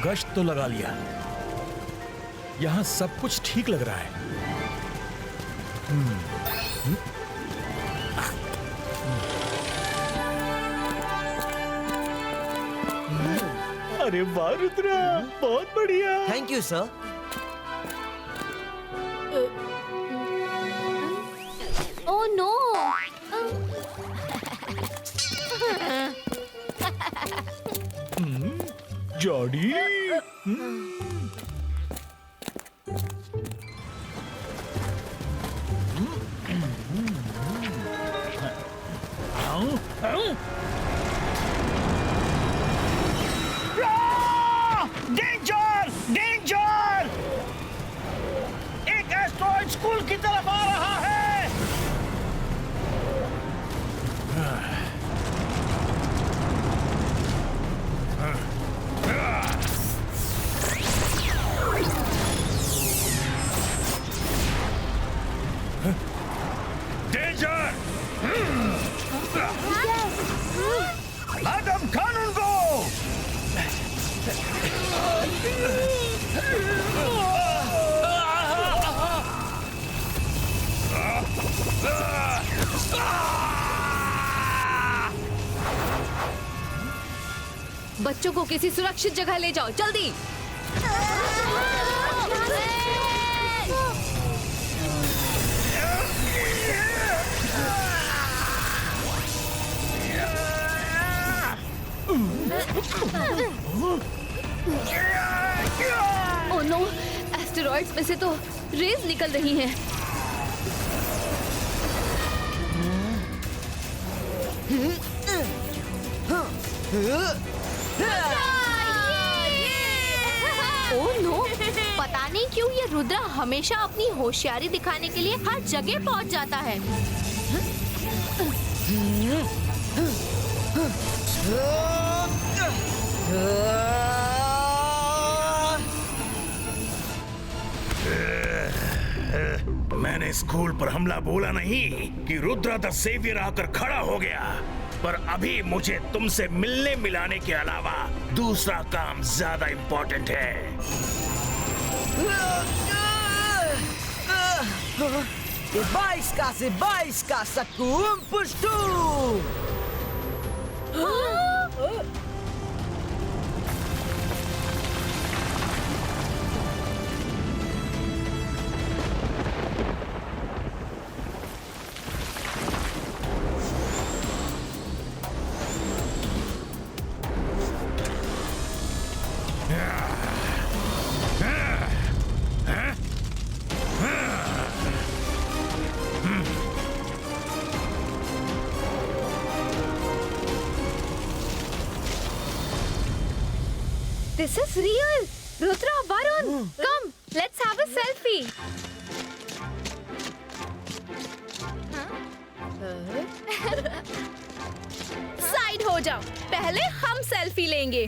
गश्त तो लगा लिया, यहाँ सब कुछ ठीक लग रहा है। अरे वाह रुद्रा, बहुत बढ़िया। Thank you sir. Oh no. Jody, danger danger, एक एस्ट्रॉइड स्कूल की तरफ आ रहा है। डेंजर, मैडम कानून को। बच्चों को किसी सुरक्षित जगह ले जाओ, जल्दी। ओह नो, एस्टेरॉइड्स में से तो रेज निकल रही हैं। ओह नो, पता नहीं क्यों ये रुद्रा हमेशा अपनी होशियारी दिखाने के लिए हर जगह पहुंच जाता है। मैंने स्कूल पर हमला बोला नहीं कि रुद्रा द सेवियर आकर खड़ा हो गया, पर अभी मुझे तुमसे मिलने मिलाने के अलावा दूसरा काम ज्यादा इम्पोर्टेंट है। Se baisca sakum pushtu. This is real. Rudra, Varun, come, let's have a selfie. Side हो जाओ, पहले हम सेल्फी लेंगे।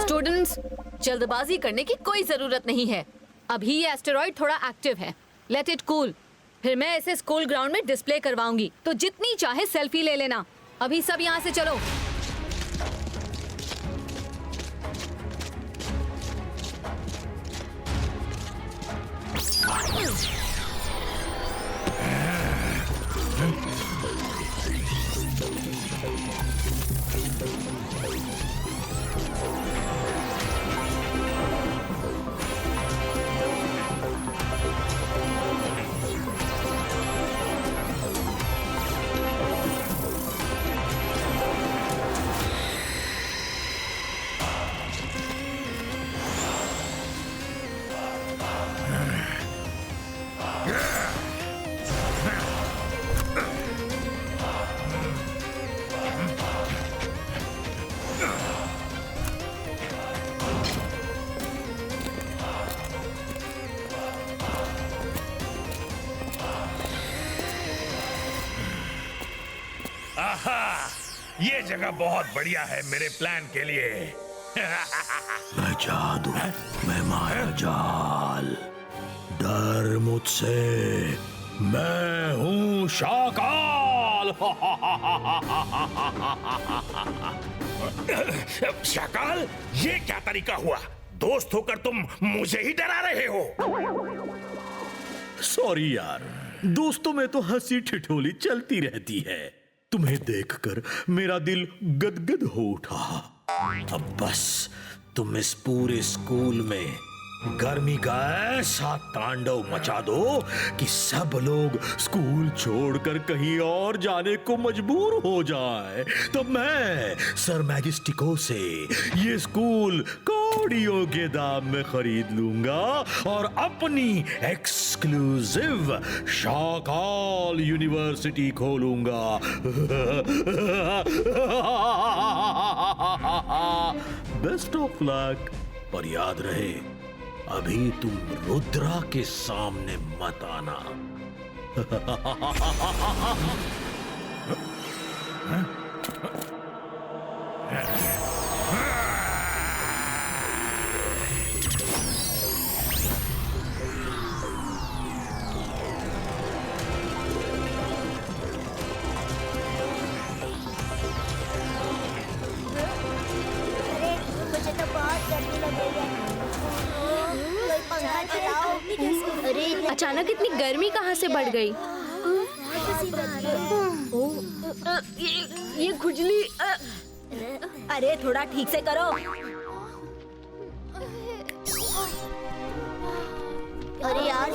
स्टूडेंट्स, जल्दबाजी करने की कोई जरूरत नहीं है। अभी ये एस्टेरॉइड थोड़ा एक्टिव है, लेट इट कूल। फिर मैं इसे स्कूल ग्राउंड में डिस्प्ले करवाऊंगी, तो जितनी चाहे सेल्फी ले लेना। अभी सब यहाँ से चलो। ये जगह बहुत बढ़िया है मेरे प्लान के लिए। मैं जादू, मैं माया जाल, डर मुझसे, मैं हूँ शाकाल। शाकाल, ये क्या तरीका हुआ? दोस्त होकर तुम मुझे ही डरा रहे हो। सॉरी यार, दोस्तों में तो हंसी ठिठोली चलती रहती है। तुम्हें देखकर मेरा दिल गदगद हो उठा। अब बस तुम इस पूरे स्कूल में गर्मी का ऐसा तांडव मचा दो कि सब लोग स्कूल छोड़कर कहीं और जाने को मजबूर हो जाए। तो मैं सर मैजेस्टिको से ये स्कूल कौड़ियों के दाम में खरीद लूंगा और अपनी एक्सक्लूसिव शाकाल यूनिवर्सिटी खोलूंगा। Best of luck. पर याद रहे, अभी तुम रुद्रा के सामने मत आना। मुझे तो बहुत गर्मी लग रही है। कोई पंखा चलाओ। अरे अचानक इतनी गर्मी कहाँ से बढ़ गई? ये खुजली। अरे थोड़ा ठीक से करो। अरे यार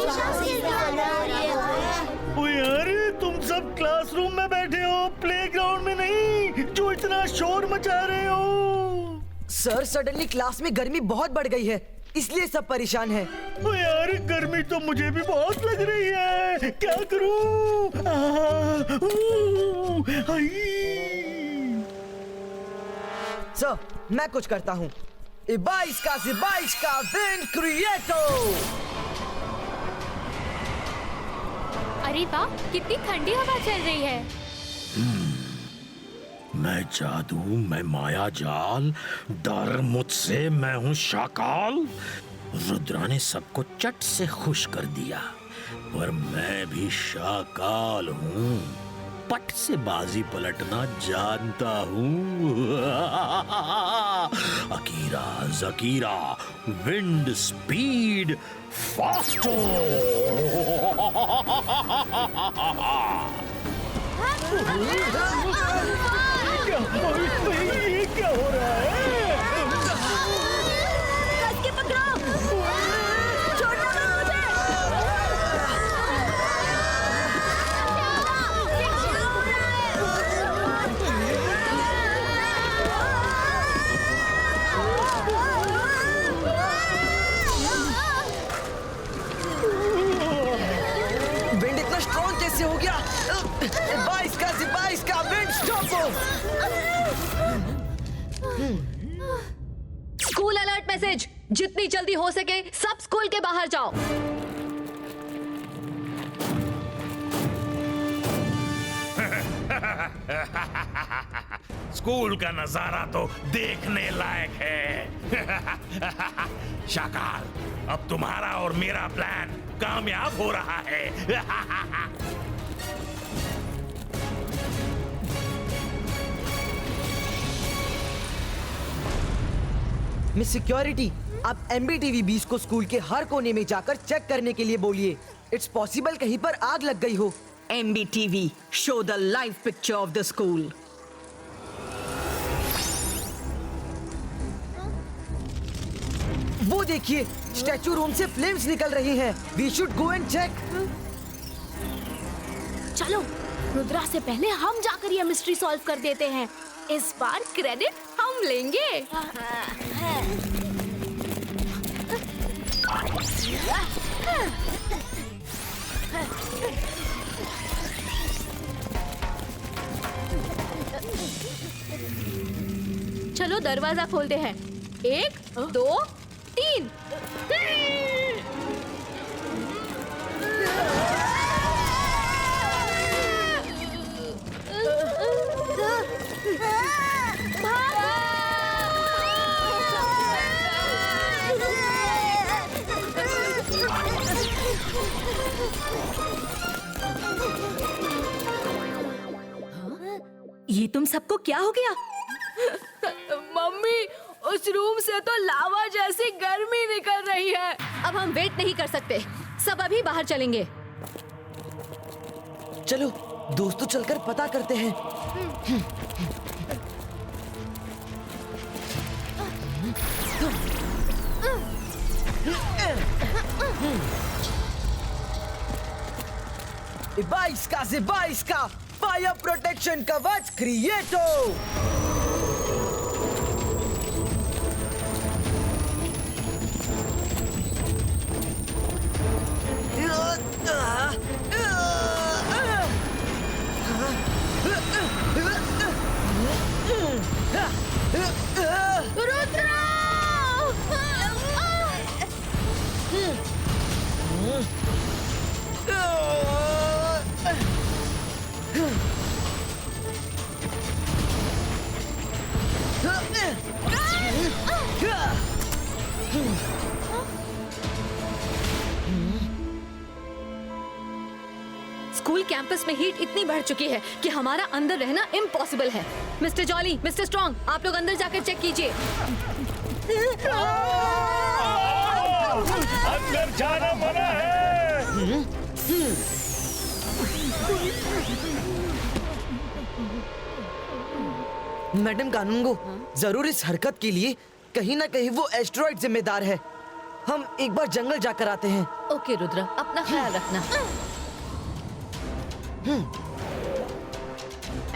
ओ यार, तुम सब क्लासरूम में बैठे हो, प्लेग्राउंड में नहीं, जो इतना शोर मचा रहे हो। सर, सडनली क्लास में गर्मी बहुत बढ़ गई है, इसलिए सब परेशान हैं। ओ यार, गर्मी तो मुझे भी बहुत लग रही है, क्या करूं? सर, मैं कुछ करता हूँ। इबाइस का विंड क्रिएटो। अरे वाह, कितनी ठंडी हवा चल रही है। मैं जादू, मैं माया जाल, डर मुझसे, मैं हूँ शाकाल। रुद्रा ने सबको चट से खुश कर दिया, पर मैं भी शाकाल हूँ। पट से बाजी पलटना जानता हूँ। अकीरा जकीरा, विंड स्पीड फास्टो। ये क्या हो रहा है? कस के पकड़ो। छोड़ना मत विंड इतना स्ट्रॉन्ग कैसे हो गया? इबाइस का wind stop. School alert message, जितनी जल्दी हो सके सब स्कूल के बाहर जाओ। स्कूल का नजारा तो देखने लायक है। शाकाल, अब तुम्हारा और मेरा प्लान कामयाब हो रहा है। मिस सिक्योरिटी, आप MBTV 20 को स्कूल के हर कोने में जाकर चेक करने के लिए बोलिए। इट्स पॉसिबल कहीं पर आग लग गई हो। MBTV, show the live picture of the school. वो देखिए, स्टैचू रूम से फ्लेम्स निकल रही हैं। We should go and check. चलो, रुद्रा से पहले हम जाकर ये मिस्ट्री सॉल्व कर देते हैं। इस बार क्रेडिट हम लेंगे। चलो दरवाजा खोलते हैं। 1, 2, 3। ये तुम सबको क्या हो गया? मम्मी, उस रूम से तो लावा जैसी गर्मी निकल रही है। अब हम वेट नहीं कर सकते, सब अभी बाहर चलेंगे। चलो दोस्तों, चलकर पता करते हैं। बाईस का फायर प्रोटेक्शन कवच क्रिएटो। स्कूल कैंपस में हीट इतनी बढ़ चुकी है कि हमारा अंदर रहना इम्पॉसिबल है। मिस्टर जॉली, मिस्टर स्ट्रॉन्ग, आप लोग अंदर जाकर चेक कीजिए। अंदर जाना मना है। मैडम कानूनगो, जरूर इस हरकत के लिए कहीं ना कहीं वो एस्टेरॉइड जिम्मेदार है। हम एक बार जंगल जाकर आते हैं। ओके रुद्रा, अपना ख्याल रखना।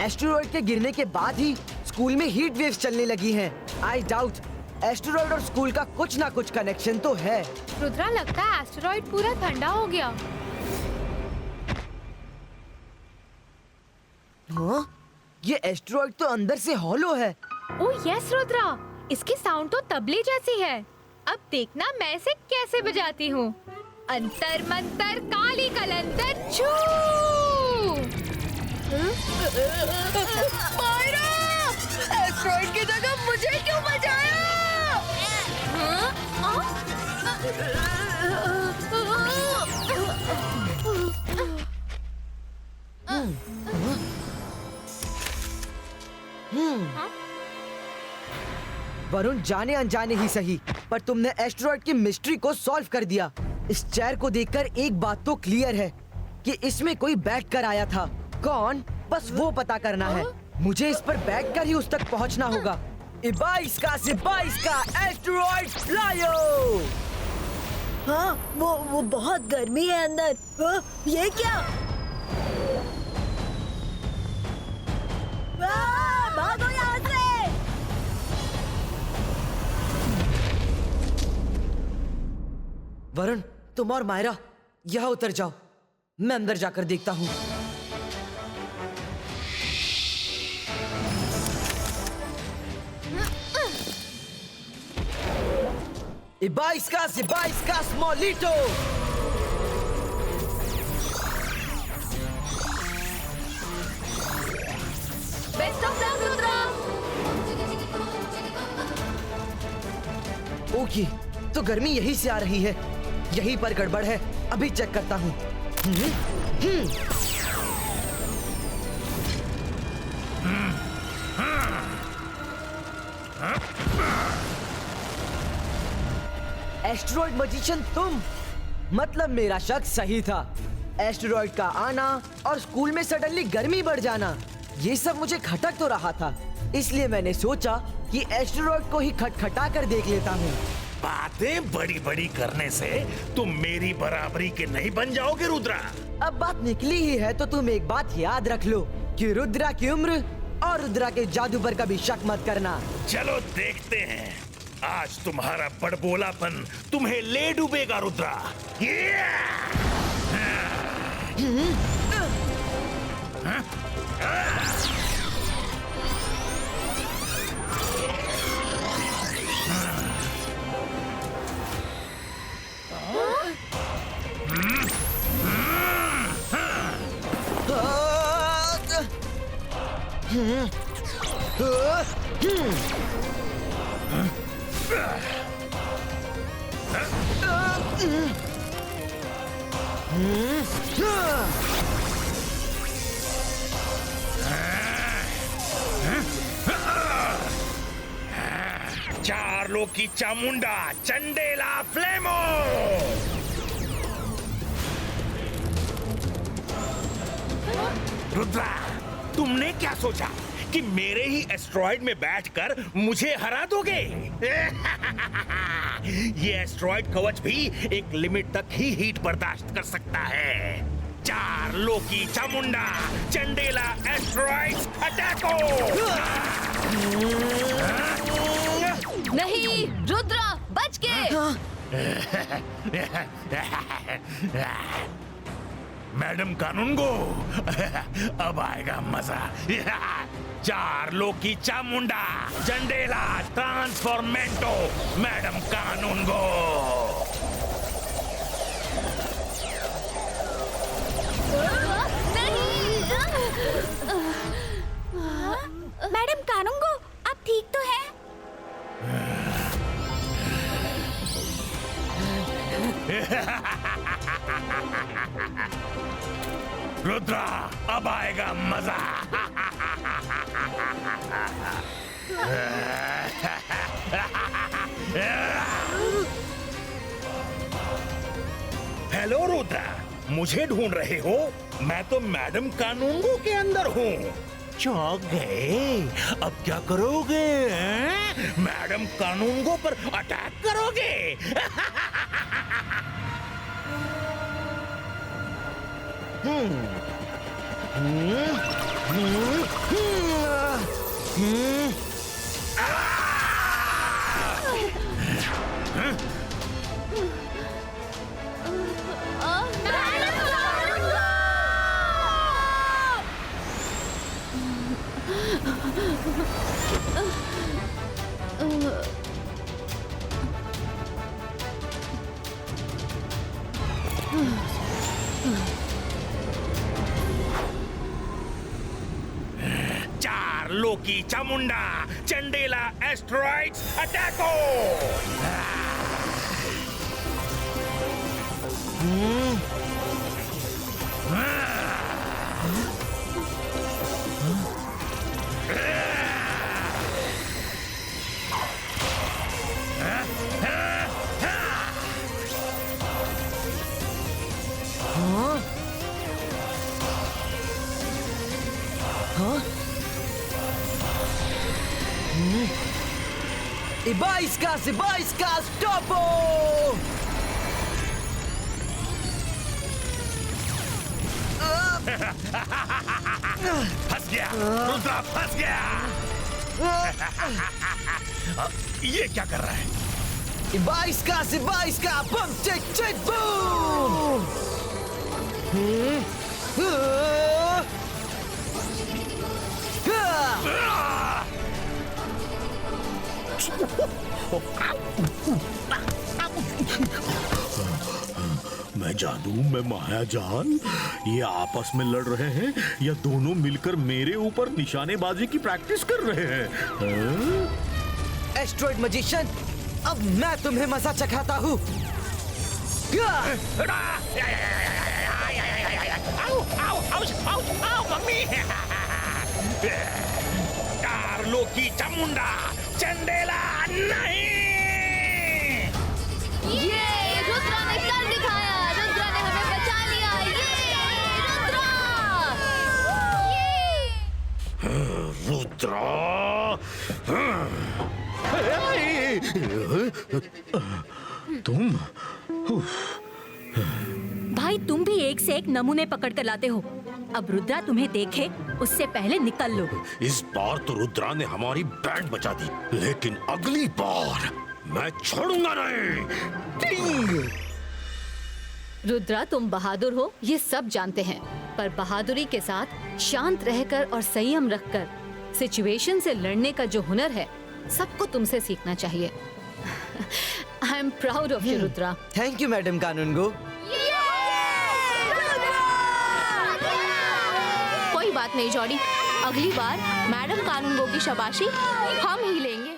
एस्टेरॉइड के गिरने के बाद ही स्कूल में हीट वेव्स चलने लगी हैं। आई डाउट एस्टेरॉइड और स्कूल का कुछ ना कुछ कनेक्शन तो है। रुद्रा, लगता है एस्टेरॉइड पूरा ठंडा हो गया। हाँ? ये एस्टेरॉइड तो अंदर से हॉलो है। ओह यस रुद्रा, इसकी साउंड तो तबले जैसी है। अब देखना मैं इसे कैसे बजाती हूँ। अंतर मंतर काली कलंदर छू। मायरा, एस्टेरॉइड की जगह मुझे क्यों बजाया? वरुण, जाने अनजाने ही सही, पर तुमने एस्टेरॉइड की मिस्ट्री को सॉल्व कर दिया। इस चेयर को देखकर एक बात तो क्लियर है कि इसमें कोई बैठ कर आया था। कौन, बस वो पता करना है। मुझे इस पर बैठकर ही उस तक पहुंचना होगा। 22 का एस्टेरॉइड लायो। हाँ, वो बहुत गर्मी है अंदर। हाँ, ये क्या? भागो यहाँ से! वरुण, तुम और मायरा यहाँ उतर जाओ, मैं अंदर जाकर देखता हूँ। बाईस का स्मॉलिटो। Best of luck Rudra. Okay, तो गर्मी यहीं से आ रही है। यहीं पर गड़बड़ है, अभी चेक करता हूँ। एस्टेरॉइड मैजिशियन तुम, मतलब मेरा शक सही था। एस्टेरॉइड का आना और स्कूल में सडनली गर्मी बढ़ जाना, ये सब मुझे खटक तो रहा था। इसलिए मैंने सोचा कि एस्टेरॉइड को ही खटखटा कर देख लेता हूँ। बातें बड़ी बड़ी करने से तुम मेरी बराबरी के नहीं बन जाओगे रुद्रा। अब बात निकली ही है तो तुम एक बात याद रख लो कि रुद्रा की उम्र और रुद्रा के जादू पर कभी शक मत करना। चलो देखते हैं, आज तुम्हारा बड़बोलापन तुम्हें ले डूबेगा रुद्रा। चार्लो की चामुंडा चंडेला फ्लेमो। रुद्रा, तुमने क्या सोचा कि मेरे ही एस्ट्रॉइड में बैठकर मुझे हरा दोगे? ये एस्ट्रॉइड कवच भी एक लिमिट तक ही हीट बर्दाश्त कर सकता है। चार्लो की चामुंडा चंडेला एस्ट्रॉइड्स अटैको। नहीं रुद्रा, बच के। मैडम कानूनगो, अब आएगा मजा। चार्लो की चामुंडा चंडेला ट्रांसफॉर्मेंटो मैडम कानूनगो। मैडम कानूंगो, आप ठीक तो हैं? रुद्रा, अब आएगा मजा। हेलो रुद्रा, मुझे ढूंढ रहे हो? मैं तो मैडम कानूनगो के अंदर हूँ। चौंक गए? अब क्या करोगे? मैडम कानूनगो पर अटैक करोगे? चार्लो की चामुंडा चंडेला एस्ट्रॉइड्स अटैको। Ibaiskas, Topo! फंस गया रुद्रा, फंस गया। ये क्या कर रहा है? Ibaiskas, bum, tick, boom! मैं जादू, मैं मायाजाल, ये आपस में लड़ रहे हैं या दोनों मिलकर मेरे ऊपर निशानेबाजी की प्रैक्टिस कर रहे हैं? एस्ट्रॉइड मजिशियन, अब मैं तुम्हें मजा चखाता हूँ। मम्मी, चार्लो की चामुंडा चंडेला नहीं। ये रुद्रा ने कर दिखाया, रुद्रा ने हमें बचा लिया। ये रुद्रा, तुम भाई, तुम भी एक से एक नमूने पकड़ कर लाते हो। अब रुद्रा तुम्हें देखे उससे पहले निकल लो। इस बार तो रुद्रा ने हमारी बैंड बचा दी, लेकिन अगली बार मैं छोड़ूंगा नहीं। रुद्रा, तुम बहादुर हो, ये सब जानते हैं, पर बहादुरी के साथ शांत रहकर और संयम रखकर सिचुएशन से लड़ने का जो हुनर है, सबको तुमसे सीखना चाहिए। I am proud of you Rudra. Thank you madam Kanungo. कोई बात नहीं जॉडी, अगली बार मैडम कानूनगो की शाबाशी हम ही लेंगे।